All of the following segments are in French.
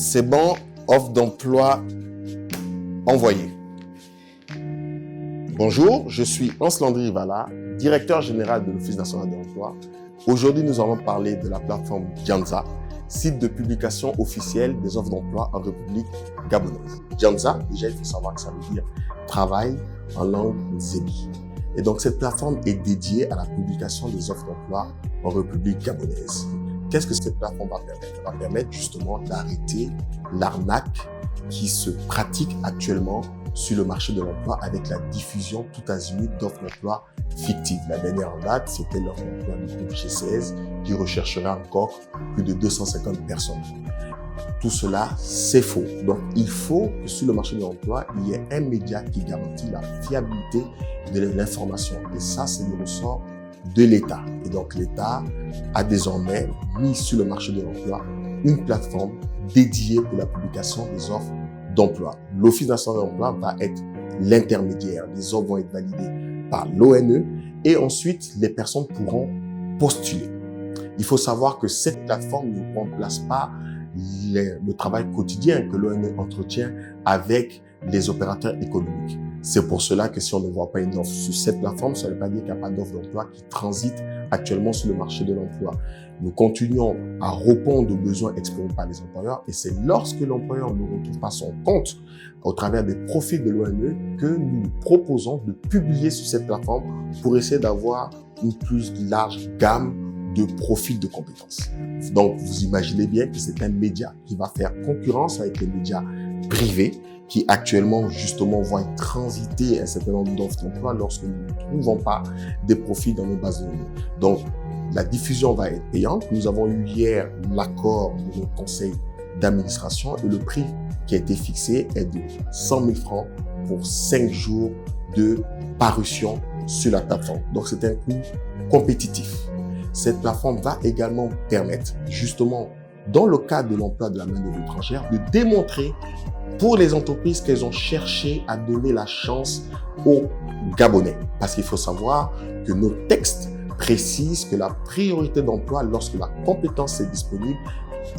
C'est bon, offre d'emploi envoyée. Bonjour, je suis Hans Landry Rivala, directeur général de l'Office national de l'emploi. Aujourd'hui, nous allons parler de la plateforme Dianza, site de publication officielle des offres d'emploi en République gabonaise. Dianza, déjà, il faut savoir que ça veut dire travail en langue zébi. Et donc, cette plateforme est dédiée à la publication des offres d'emploi en République gabonaise. Qu'est-ce que cette plateforme va permettre? Elle va permettre justement d'arrêter l'arnaque qui se pratique actuellement sur le marché de l'emploi avec la diffusion tout azimut d'offres d'emploi fictives. La dernière en date, c'était l'offre d'emploi du groupe G16 qui rechercherait encore plus de 250 personnes. Tout cela, c'est faux. Donc, il faut que sur le marché de l'emploi, il y ait un média qui garantit la fiabilité de l'information. Et ça, c'est le ressort de l'État. Et donc, l'État a désormais mis sur le marché de l'emploi une plateforme dédiée pour la publication des offres d'emploi. L'Office national de l'emploi va être l'intermédiaire. Les offres vont être validées par l'ONE et ensuite, les personnes pourront postuler. Il faut savoir que cette plateforme ne remplace pas le travail quotidien que l'ONE entretient avec les opérateurs économiques. C'est pour cela que si on ne voit pas une offre sur cette plateforme, ça ne veut pas dire qu'il n'y a pas d'offre d'emploi qui transite actuellement sur le marché de l'emploi. Nous continuons à répondre aux besoins exprimés par les employeurs et c'est lorsque l'employeur ne retrouve pas son compte au travers des profils de l'ONE que nous proposons de publier sur cette plateforme pour essayer d'avoir une plus large gamme de profils de compétences. Donc, vous imaginez bien que c'est un média qui va faire concurrence avec les médias privés qui actuellement, justement, vont transiter un certain nombre d'offres d'emploi lorsque nous ne trouvons pas des profils dans nos bases de données. Donc, la diffusion va être payante. Nous avons eu hier l'accord de notre conseil d'administration et le prix qui a été fixé est de 100 000 francs pour 5 jours de parution sur la plateforme. Donc, c'est un coût compétitif. Cette plateforme va également permettre, justement, dans le cadre de l'emploi de la main-d'œuvre étrangère, de démontrer pour les entreprises qu'elles ont cherché à donner la chance aux Gabonais. Parce qu'il faut savoir que nos textes précisent que la priorité d'emploi, lorsque la compétence est disponible,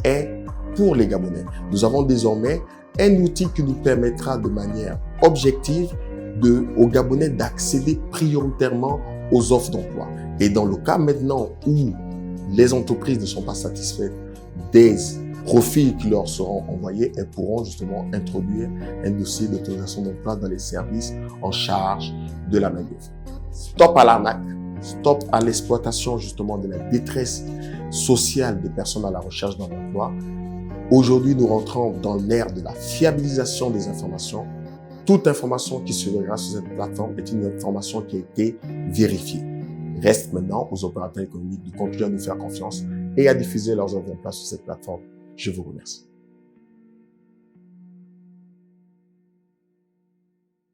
est pour les Gabonais. Nous avons désormais un outil qui nous permettra de manière objective aux Gabonais d'accéder prioritairement aux offres d'emploi. Et dans le cas maintenant où les entreprises ne sont pas satisfaites des profils qui leur seront envoyés, elles pourront justement introduire un dossier d'autorisation d'emploi dans les services en charge de la main-d'œuvre. Stop à l'arnaque, stop à l'exploitation justement de la détresse sociale des personnes à la recherche d'un emploi. Aujourd'hui, nous rentrons dans l'ère de la fiabilisation des informations. Toute information qui se verra sur cette plateforme est une information qui a été vérifiée. Reste maintenant aux opérateurs économiques de continuer à nous faire confiance et à diffuser leurs offres d'emploi sur cette plateforme. Je vous remercie.